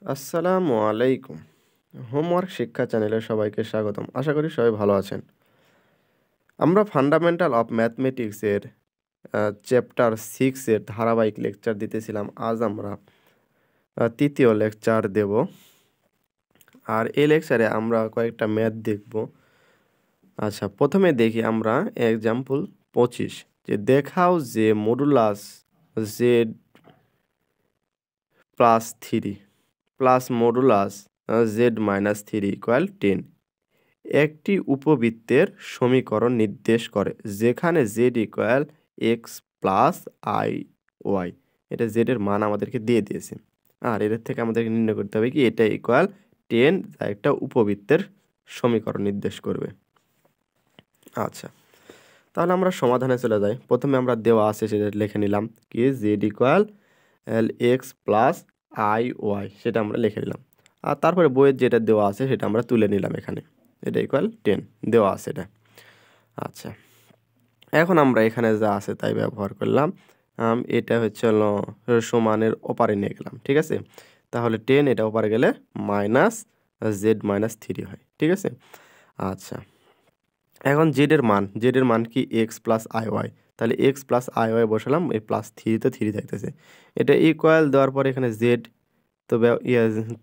আসসালামু আলাইকুম। হোমওয়ার্ক শিক্ষা চ্যানেলে সবাইকে স্বাগতম। আশা করি সবাই ভালো আছেন। আমরা ফান্ডামেন্টাল অফ ম্যাথমেটিক্সের চ্যাপ্টার 6 এর ধারাবাহিক লেকচার দিতেছিলাম। আজ আমরা তৃতীয় লেকচার দেব। আর এই লেকচারে আমরা কয়েকটা ম্যাথ দেখব। আচ্ছা, প্রথমে দেখি আমরা এক্সাম্পল 25 যে দেখাও যে modulus Z plus 3 plus modulus Z minus 3 equal 10 একটি উপবৃত্তের সমীকরণ নির্দেশ করে যেখানে z equal x plus i y. এটা z এর মান আমাদেরকে দিয়ে দিয়েছে। আর এর থেকে আমাদেরকে নির্ণয় করতে হবে কি এটা ইকুয়াল 10, যা একটা উপবৃত্তের সমীকরণ নির্দেশ করবে। আচ্ছা, তাহলে আমরা সমাধানে চলে যাই। প্রথমে আমরা দেওয়া আছে সেটা লিখে নিলাম কি z equal x plus i y, সেটা আমরা লিখে নিলাম। আর তারপরে বইয়ের যেটা দেওয়া আছে সেটা আমরা তুলে নিলাম এখানে। এটা ইকুয়াল 10 দেওয়া আছে এটা। আচ্ছা, এখন আমরা এখানে যা আছে তাই ব্যবহার করলাম। এটা হচ্ছে হলো সমানের ওপারে নিয়ে গেলাম, ঠিক আছে। তাহলে 10 এটা ওপারে গেলে মাইনাস জেড মাইনাস 3 হয়, ঠিক আছে। আচ্ছা, এখন জেডের মান কি এক্স প্লাস আই ওয়াই। তাহলে এক্স প্লাস আই ওয়াই বসালাম, এই প্লাস 3 তো 3 থাকতেছে। এটা ইকুয়াল দেওয়ার পরে এখানে জেড তো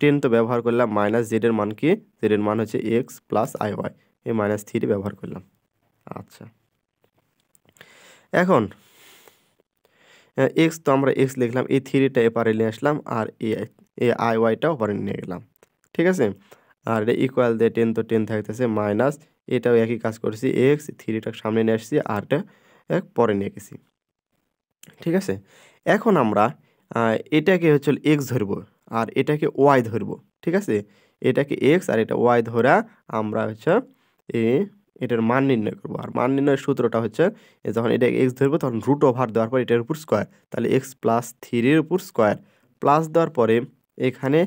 10 তো ব্যবহার করলাম, মাইনাস জেডের মান কি, জেডের মান হচ্ছে এক্স প্লাস আই ওয়াই, এই মাইনাস 3 ব্যবহার করলাম। আচ্ছা, এখন এক্স তো আমরা এক্স লিখলাম, এই 3টা এপারে নিয়ে আসলাম, আর এ আই ওয়াইটা ওপারে নিয়ে গেলাম, ঠিক আছে। আর এটা ইকুয়াল দিয়ে 10 তো 10 থাকতেছে, মাইনাস এটাও একই কাজ করছি, এক্স 3টা সামনে নিয়ে আসছি আরটা এক পরে নিয়ে গেছি, ঠিক আছে। এখন আমরা এটাকে হচ্ছে এক্স ধরবো আর এটাকে ওয়াই ধরবো, ঠিক আছে। এটাকে এক্স আর এটা ওয়াই ধরা আমরা হচ্ছে এটার মান নির্ণয় করবো। আর মান নির্ণয়ের সূত্রটা হচ্ছে যখন এটা এক্স ধরবো তখন রুট ওভার দেওয়ার পর এটার উপর স্কোয়ার, তাহলে এক্স প্লাস 3-এর উপর স্কোয়ার প্লাস দেওয়ার পরে এখানে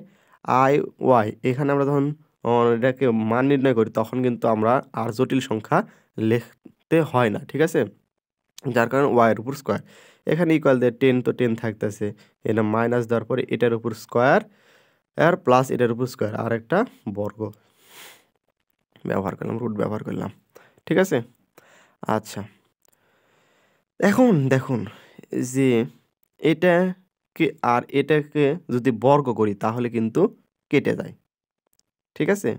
আই ওয়াই, এখানে আমরা যখন এটাকে মান নির্ণয় করি তখন কিন্তু আমরা আর জটিল সংখ্যা লিখতে হয় না, ঠিক আছে, যার কারণে ওয়াইয়ের উপর স্কোয়ার। এখানে ইকুয়াল দিয়ে 10 তো 10 থাকতেছে, এটা মাইনাস দেওয়ার পরে এটার উপর স্কোয়ার আর প্লাস এটার উপর স্কোয়ার আর একটা বর্গ ব্যবহার করলাম, রুট ব্যবহার করলাম, ঠিক আছে। আচ্ছা, এখন দেখুন যে এটাকে আর এটাকে যদি বর্গ করি তাহলে কিন্তু কেটে যায়, ঠিক আছে।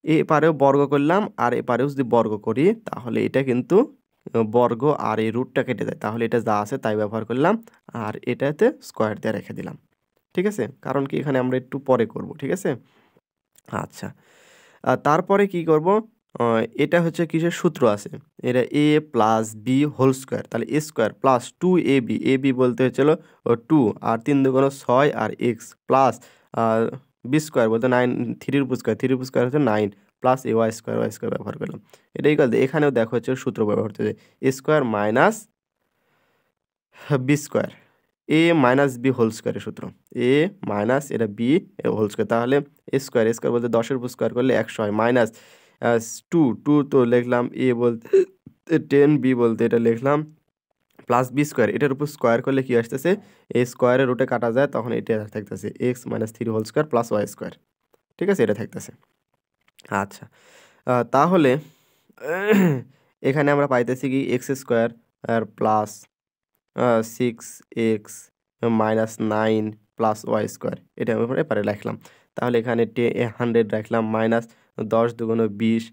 এপারেও বর্গ করলাম আর এপারেও যদি বর্গ করি তাহলে এটা কিন্তু বর্গ আর এই রুটটা কেটে যায়, তাহলে এটা যা আছে তাই ব্যবহার করলাম আর এটাতে স্কোয়ার দিয়ে রেখে দিলাম, ঠিক আছে। কারণ কি এখানে আমরা একটু পরে করব, ঠিক আছে। আচ্ছা, তারপরে কি করব, এটা হচ্ছে কিসের সূত্র আছে, এটা এ প্লাস বি হোল স্কোয়ার, তাহলে এ স্কোয়ার প্লাস 2ab, এবি বলতে হচ্ছিল 2 আর 3 দুগুণ 6 আর এক্স প্লাস বি স্কোয়ার বলতে 9, 3-এর উপর স্কোয়ার, 3-এর উপর স্কোয়ার হচ্ছে 9 প্লাস এ ওয়াই স্কোয়ার ব্যবহার করলাম। এটাই ইকুয়াল, এখানেও দেখো হচ্ছে সূত্র ব্যবহার হচ্ছে এ স্কোয়ার মাইনাস বি স্কোয়ার, এ মাইনাস বি হোল স্কোয়ারের সূত্র, এ মাইনাস এটা বি হোল স্কোয়ার, তাহলে এ স্কোয়ার বলতে 10-এর উপর স্কোয়ার করলে 100 হয়, মাইনাস 2 তো লিখলাম, এ বলতে 10, বি বলতে এটা লিখলাম প্লাস বি স্কোয়ার, এটার উপর স্কোয়ার করলে কি আসতেছে, এ স্কোয়ারের রুটে কাটা যায় তখন এটা থাকতেছে x minus 3 whole square plus y square, ঠিক আছে, এটা থাকতেছে। আচ্ছা, তাহলে এখানে আমরা পাইতেছি কি এক্স স্কোয়ার আর plus 6x minus 9 plus y square, এটা আমি এপারে লিখলাম। তাহলে এখানে 100 রাখলাম, মাইনাস 10 দুগুণ 20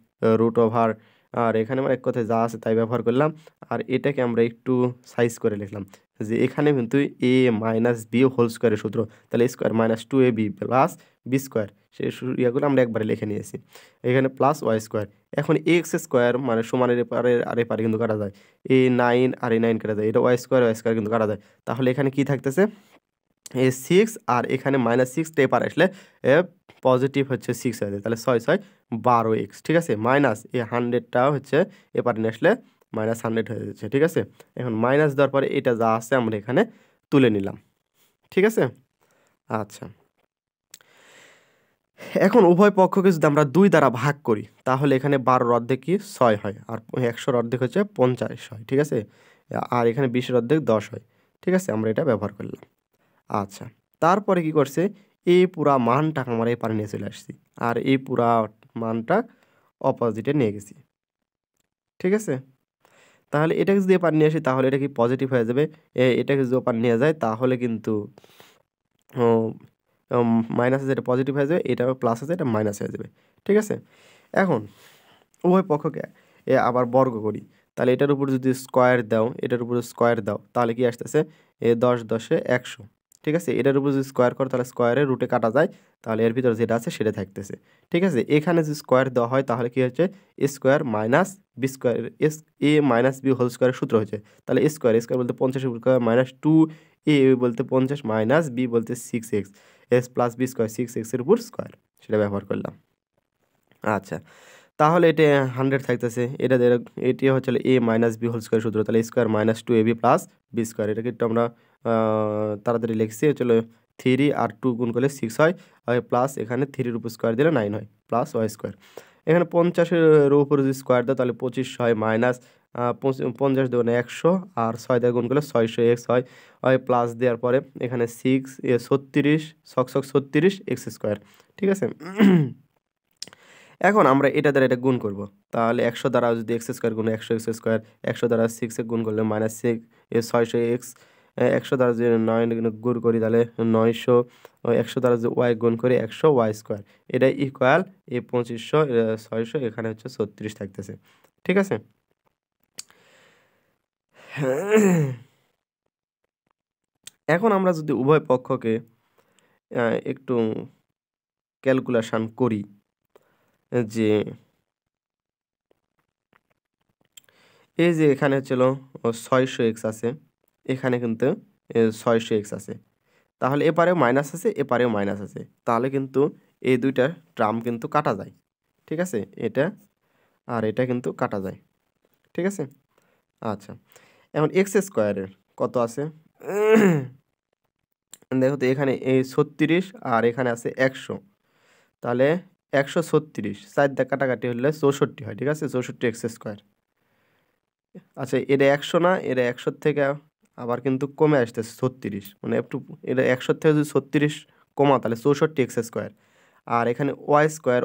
রুট ওভার, আর এখানে আমরা এক কথায় যা আছে তাই ব্যবহার করলাম। আর এটাকে আমরা একটু সাইজ করে লিখলাম যে এখানে কিন্তু এ মাইনাস বি হোল স্কোয়ারের সূত্র, তাহলে square minus 2ab plus b square, সেই ইয়েগুলো আমরা একবারে লিখে নিয়েছি। এখানে প্লাস ওয়াই স্কোয়ার, এখন এক্স স্কোয়ার মানে সমানের এপারে আর এপারে কিন্তু কাটা যায়, এই 9 আর এই 9 কাটা যায়, এটা ওয়াই স্কোয়ার কিন্তু কাটা যায়, তাহলে এখানে কি থাকতেছে এই 6 আর এখানে মাইনাস 6টা এপারে আসলে পজিটিভ হচ্ছে 6 হয়ে যায়, তাহলে 6 6 12x, ঠিক আছে, মাইনাস এই 100টা হচ্ছে এপারে নিয়ে আসলে মাইনাস 100 হয়ে যাচ্ছে, ঠিক আছে। এখন মাইনাস দেওয়ার পরে এটা যা আছে আমরা এখানে তুলে নিলাম, ঠিক আছে। আচ্ছা, এখন উভয় পক্ষকে যদি আমরা 2 দ্বারা ভাগ করি তাহলে এখানে 12-এর অর্ধেক কি 6 হয় আর 100-এর অর্ধেক হচ্ছে 50 হয়, ঠিক আছে। আর এখানে 20-এর অর্ধেক 10 হয়, ঠিক আছে, আমরা এটা ব্যবহার করলাম। আচ্ছা, তারপরে কি করছে, এই পুরা মানটা আমরা এই পারে নিয়ে চলে আসছি, আর এই পুরা মানটা অপোজিটে নিয়ে গেছি। ঠিক আছে, তাহলে এটাকে যদি এপার নিয়ে আসি তাহলে এটা কি পজিটিভ হয়ে যাবে, এটাকে যদি ওপার নিয়ে যায় তাহলে কিন্তু মাইনাস আছে, এটা পজিটিভ হয়ে যাবে, এটা প্লাস আছে, এটা মাইনাস হয়ে যাবে। ঠিক আছে, এখন উভয় পক্ষকে আবার বর্গ করি, তাহলে এটার উপর যদি স্কোয়ার দাও, এটার উপর স্কোয়ার দাও, তাহলে কি আসতেছে 10 10 100। ঠিক আছে, এটার উপর যদি স্কোয়ার করো তাহলে স্কোয়ারের রুটে কাটা যায়, তাহলে এর ভিতরে যেটা আছে সেটা থাকতেছে। ঠিক আছে, এখানে যদি স্কোয়ার দেওয়া হয় তাহলে কি হচ্ছে, এ স্কোয়ার মাইনাস বি স্কোয়ার, এ মাইনাস বি হোল স্কোয়ারের সূত্র হচ্ছে, তাহলে স্কোয়ার স্কোয়ার বলতে 50 মাইনাস 2 এ বলতে 50 মাইনাস বি বলতে 6x S plus b square 6x এর উপর স্কোয়ার, সেটা ব্যবহার করলাম। আচ্ছা, তাহলে এটা 100 থাকতেছে, এটি হচ্ছে a minus b whole square সূত্র, তাহলে square minus 2ab plus b square, এটাকে একটু আমরা তাড়াতাড়ি লিখছি, হচ্ছিল 3 আর 2 গুণ করলে 6 হয়, প্লাস এখানে 3-এর উপর স্কোয়ার দিলে 9 হয়, প্লাস ওয়াই স্কোয়ার। এখানে 50-এর উপর যদি স্কোয়ার দেয় তাহলে 25 হয়, মাইনাস 50 দেবেন 100, আর 6 দিয়ে গুণ করলে 600x হয়, প্লাস দেওয়ার পরে এখানে 36 36 এক্স স্কোয়ার। ঠিক আছে, এখন আমরা এটা দ্বারা এটা গুণ করব, তাহলে 100 দ্বারা যদি এক্স স্কোয়ার গুণ 100 এক্স স্কোয়ার, 100 দ্বারা 6 গুণ করলে মাইনাস 600x, 100 দ্বারা যদি 9 গুণ করি তাহলে 900, 100 দ্বারা যদি ওয়াই গুণ করি 100 ওয়াই স্কোয়ার, এটা ইকুয়াল এই 2500 600, এখানে হচ্ছে 36 থাকতেছে। ঠিক আছে, এখন আমরা যদি উভয় পক্ষকে একটু ক্যালকুলেশন করি, যে এই যে এখানে ছিল 600x আছে, এখানে কিন্তু 600x আছে, তাহলে এপারেও মাইনাস আছে, এপারেও মাইনাস আছে, তাহলে কিন্তু এই দুইটা টার্ম কিন্তু কাটা যায়। ঠিক আছে, এটা আর এটা কিন্তু কাটা যায়। ঠিক আছে, আচ্ছা, এখন এক্স স্কোয়ারের কত আছে, দেখো তো এখানে এই 36 আর এখানে আছে 100, তাহলে 136 4 দিয়ে কাটাকাটি হলে 64 হয়। ঠিক আছে, 64 এক্স স্কোয়ার। আচ্ছা, এটা 100 না, এটা 100 থেকে আবার কিন্তু কমে আসতেছে 36, মানে একটু, এটা 100 থেকে যদি 36 কমা তাহলে 64 এক্স স্কোয়ার। আর এখানে ওয়াই স্কোয়ার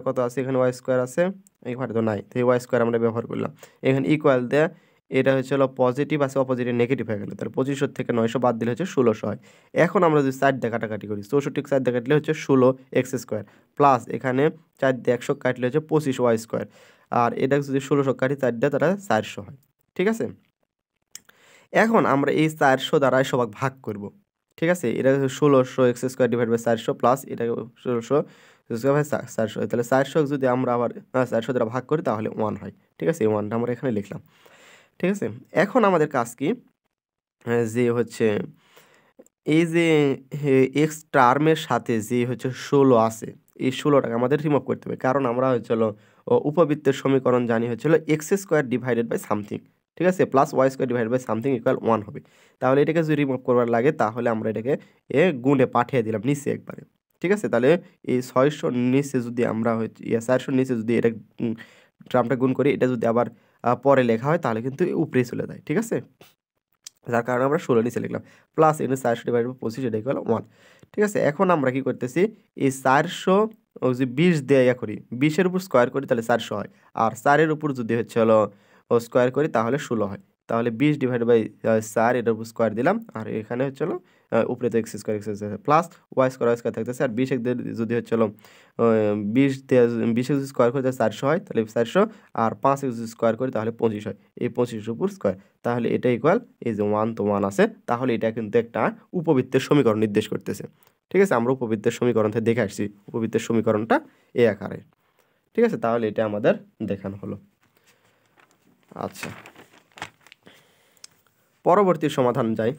কত আছে, এখানে ওয়াই স্কোয়ার আছে, এখানে তো নাই, তো এই ওয়াই স্কোয়ার আমরা ব্যবহার করলাম। এখানে ইকুয়াল দেয়া, এটা হচ্ছে হলো পজিটিভ আছে, অপোজিটে নেগেটিভ হয়ে গেল, তাহলে 2500 থেকে 900 বাদ দিলে হচ্ছে 1600 হয়। এখন আমরা যদি 4 দিয়ে কাটাকাটি করি, 64 4 দিয়ে কাটলে হচ্ছে 16 এক্স স্কোয়ার, প্লাস এখানে 4 দিয়ে 100 কাটলে হচ্ছে 25 ওয়াই স্কোয়ার, আর এটা যদি 1600 কাটি 4 দিয়ে, তারা 400 হয়। ঠিক আছে, এখন আমরা এই 400 দ্বারা সবাক ভাগ করব। ঠিক আছে, এটা 1600 x square divide by 400, plus এটা 1600 স্কোয়ার বাই 400, তাহলে 400 যদি আমরা আবার 400 দ্বারা ভাগ করি তাহলে 1 হয়। ঠিক আছে, এই 1টা আমরা এখানে লিখলাম। ঠিক আছে, এখন আমাদের কাজ কি, যে হচ্ছে এই যে এক্স টার্মের সাথে যে হচ্ছে 16 আছে, এই 16টাকে আমাদের রিমুভ করতে হবে, কারণ আমরা হচ্ছিল উপবৃত্তের সমীকরণ জানি হচ্ছিল x square divided by something. ঠিক আছে, plus y square divide by something equal 1 হবে। তাহলে এটাকে যদি রিমুভ করবার লাগে তাহলে আমরা এটাকে গুণে পাঠিয়ে দিলাম নিচে একবারে। ঠিক আছে, তাহলে এই 600 নিচে যদি আমরা 400 নিচে যদি এটা টার্মটা গুণ করি, এটা যদি আবার পরে লেখা হয় তাহলে কিন্তু উপরেই চলে যায়। ঠিক আছে, যার কারণে আমরা 16 নিচে লিখলাম, প্লাস এখানে 400 ডিভাইড বাই 25, এটা ইকুয়াল 1। ঠিক আছে, এখন আমরা কি করতেছি, এই 400 যদি 20 দিয়ে করি, 20-এর উপর স্কোয়ার করি তাহলে 400 হয়, আর 4-এর উপর যদি হচ্ছে হলো স্কোয়ার করি তাহলে 16 হয়। তাহলে 20 ডিভাইড বাই 4, এটার উপর স্কোয়ার দিলাম, আর এখানে হচ্ছে হলো উপরে তো x square plus y square থাকতেছে, আর 20 যদি হচ্ছে হলো 20 দিয়ে 20 যদি স্কোয়ার করি তাহলে 400 হয়, তাহলে 400, আর 5 যদি স্কোয়ার করি তাহলে 25 হয়, এই 25-এর উপর স্কোয়ার, তাহলে এটা ইকুয়াল এই যে 1 তো 1 আছে, তাহলে এটা কিন্তু একটা উপবৃত্তের সমীকরণ নির্দেশ করতেছে। ঠিক আছে, আমরা উপবৃত্তের সমীকরণ থেকে দেখে আসছি উপবৃত্তের সমীকরণটা এই আকারে। ঠিক আছে, তাহলে এটা আমাদের দেখানো হলো। আচ্ছা, পরবর্তী সমাধান যাই।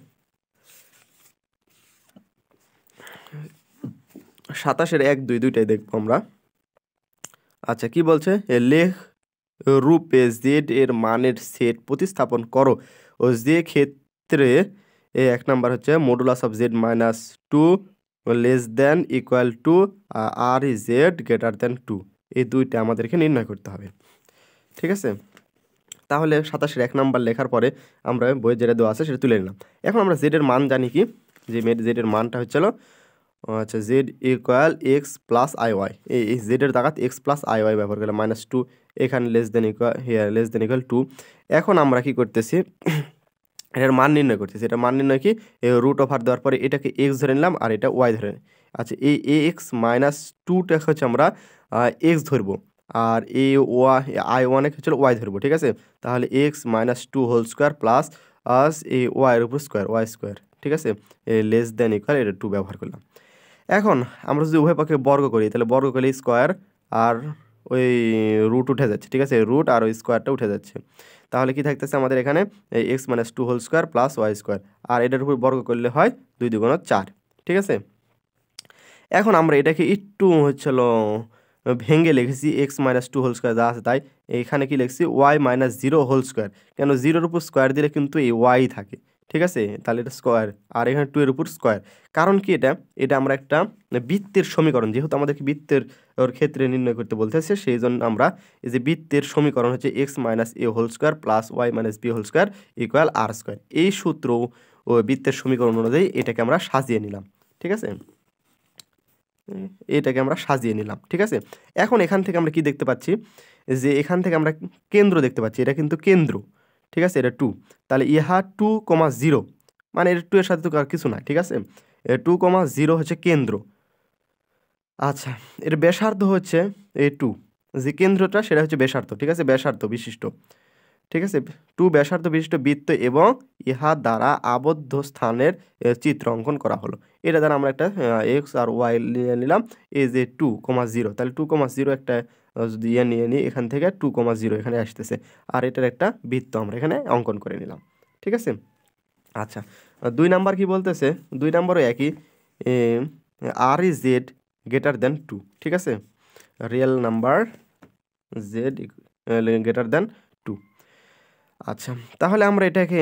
27-এর 1 2 দুইটাই দেখবো আমরা। আচ্ছা, কি বলছে, লেখ রূপে জেড এর মানের সেট প্রতিস্থাপন করো ও যে ক্ষেত্রে 1 নাম্বার হচ্ছে modulus of Z minus 2 less than equal to আর জেড গ্রেটার দেন 2, এই দুইটা আমাদেরকে নির্ণয় করতে হবে। ঠিক আছে, তাহলে 27-এর 1 নাম্বার লেখার পরে আমরা বইয়ে যেটা দেওয়া আছে সেটা তুলে নিলাম। এখন আমরা জেড এর মান জানি কি, যে জেডের মানটা হচ্ছিল আচ্ছা Z equal x plus i y, এই জেডের জায়গাতে এক্স প্লাস আই ওয়াই ব্যবহার করলাম -2, এখানে less than equal here less than equal 2। এখন আমরা কি করতেছি, এটার মান নির্ণয় করতেছি। এটা মান নির্ণয় কি, রুট ওভার দেওয়ার পরে এটাকে এক্স ধরে নিলাম আর এটা ওয়াই ধরে। আচ্ছা এই এক্স মাইনাস টুটাকে হচ্ছে আমরা এক্স ধরবো, আর এই আই ওয়ানকে হচ্ছে ওয়াই ধরবো, ঠিক আছে। তাহলে x minus two whole square plus এই ওয়াইয়ের উপর স্কোয়ার, ওয়াই স্কোয়ার, ঠিক আছে, লেস দেন ইকুয়াল এটা 2 ব্যবহার করলাম। এখন আমরা যদি উভয় পক্ষে বর্গ করি তাহলে বর্গ করলে স্কোয়ার আর ওই রুট উঠে যাচ্ছে, ঠিক আছে, রুট আর ওই স্কোয়ারটা উঠে যাচ্ছে। তাহলে কি থাকতেছে আমাদের এখানে এই x minus two whole square plus y square, আর এটার উপর বর্গ করলে হয় 2 2 4, ঠিক আছে। এখন আমরা এটাকে একটু হচ্ছিল ভেঙে লিখেছি, x minus two whole square যা আছে তাই, এখানে কি লিখছি y minus zero whole square, কেন জিরোর উপর স্কোয়ার দিলে কিন্তু এই ওয়াই থাকে, ঠিক আছে, তাহলে এটা স্কোয়ার, আর এখানে 2 এর উপর স্কোয়ার। কারণ কি এটা আমরা একটা বৃত্তের সমীকরণ, যেহেতু আমাদেরকে বৃত্তের ওর ক্ষেত্রে নির্ণয় করতে বলতেছে, সেই জন্য আমরা এই যে বৃত্তের সমীকরণ হচ্ছে x minus a whole square plus y minus b whole square equal r square, এই সূত্র ও বৃত্তের সমীকরণ অনুযায়ী এটাকে আমরা সাজিয়ে নিলাম, ঠিক আছে, এটাকে আমরা সাজিয়ে নিলাম, ঠিক আছে। এখন এখান থেকে আমরা কি দেখতে পাচ্ছি, যে এখান থেকে আমরা কেন্দ্র দেখতে পাচ্ছি, এটা কিন্তু কেন্দ্র, ঠিক আছে, এটা 2, তাহলে ইহা 2,0 মানে এটা 2 এর সাথে তো আর কিছু না, ঠিক আছে, 2,0 হচ্ছে কেন্দ্র। আচ্ছা এর ব্যাসার্ধ হচ্ছে এই 2, যে কেন্দ্রটা সেটা হচ্ছে ব্যাসার্ধ, ঠিক আছে, ব্যাসার্ধ বিশিষ্ট, ঠিক আছে, 2 ব্যাসার্ধ বিশিষ্ট বৃত্ত এবং ইহা দ্বারা আবদ্ধ স্থানের চিত্র অঙ্কন করা হলো। এটা দ্বারা আমরা একটা এক্স আর ওয়াই নিয়ে নিলাম, এই যে 2,0, তাহলে 2,0 একটা যদি নিয়ে নিই এখান থেকে 2,0 এখানে আসতেছে, আর এটার একটা বৃত্ত আমরা এখানে অঙ্কন করে নিলাম, ঠিক আছে। আচ্ছা 2 নাম্বার কি বলতেছে, 2 নাম্বারও একই, আর ইজ জেড গ্রেটার দেন 2, ঠিক আছে, real number Z greater than 2। আচ্ছা তাহলে আমরা এটাকে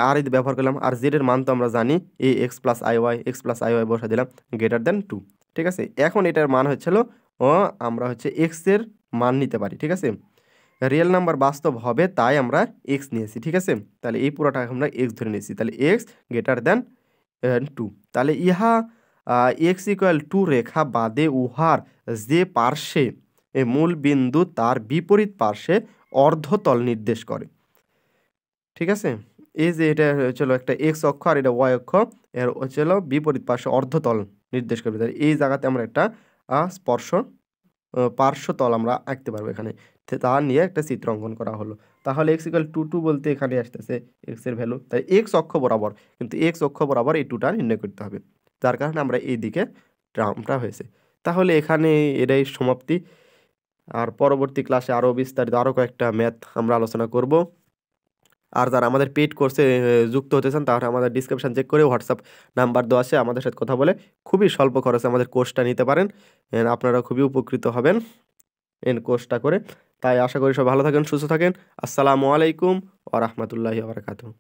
আর ব্যবহার করলাম, আর জেড এর মান তো আমরা জানি, এ এক্স প্লাস আই ওয়াই বসা দিলাম গ্রেটার দেন 2, ঠিক আছে। এখন এটার মান হচ্ছিল আমরা হচ্ছে এক্স এর মান নিতে পারি, ঠিক আছে, রিয়েল নাম্বার বাস্তব হবে তাই আমরা এক্স নিয়েছি, ঠিক আছে, তাহলে এই পুরোটা আমরা এক্স ধরে নিয়েছি, তাহলে এক্স গ্রেটার দেন 2, তাহলে ইহা এক্স ইকুয়াল 2 রেখা বাদে উহার যে পার্শ্বে মূল বিন্দু তার বিপরীত পার্শ্বে অর্ধতল নির্দেশ করে, ঠিক আছে। এই যে এটা হচ্ছিল একটা এক্স অক্ষ আর এটা ওয়াই অক্ষ, এর হচ্ছিল বিপরীত পার্শ্বে অর্ধতল নির্দেশ করবে, তাহলে এই জায়গাতে আমরা একটা পার্শ্বতল আমরা আঁকতে পারবো এখানে, তা নিয়ে একটা চিত্র অঙ্কন করা হলো। তাহলে এক্স ইকুয়াল 2 বলতে এখানে আসতেছে এক্স এর ভ্যালু, তাই এক্স অক্ষ বরাবর, কিন্তু এক্স অক্ষ বরাবর এই 2টা নির্ণয় করতে হবে, যার কারণে আমরা এই দিকে টার্মটা হয়েছে। তাহলে এখানে এটাই সমাপ্তি, আর পরবর্তী ক্লাসে আরও বিস্তারিত আরও কয়েকটা ম্যাথ আমরা আলোচনা করব। আর যারা আমাদের পেইড কোর্সে যুক্ত হতে চান তাহলে আমাদের ডিসক্রিপশন চেক করে হোয়াটসঅ্যাপ নাম্বার দেওয়া আছে, আমাদের সাথে কথা বলে খুবই স্বল্প খরচে আমাদের কোর্সটা নিতে পারেন, আপনারা খুবই উপকৃত হবেন কোর্সটা করে। তাই আশা করি সব ভালো থাকেন, সুস্থ থাকেন। আসসালামু আলাইকুম ওয়া রাহমাতুল্লাহি ওয়া বারাকাতুহু।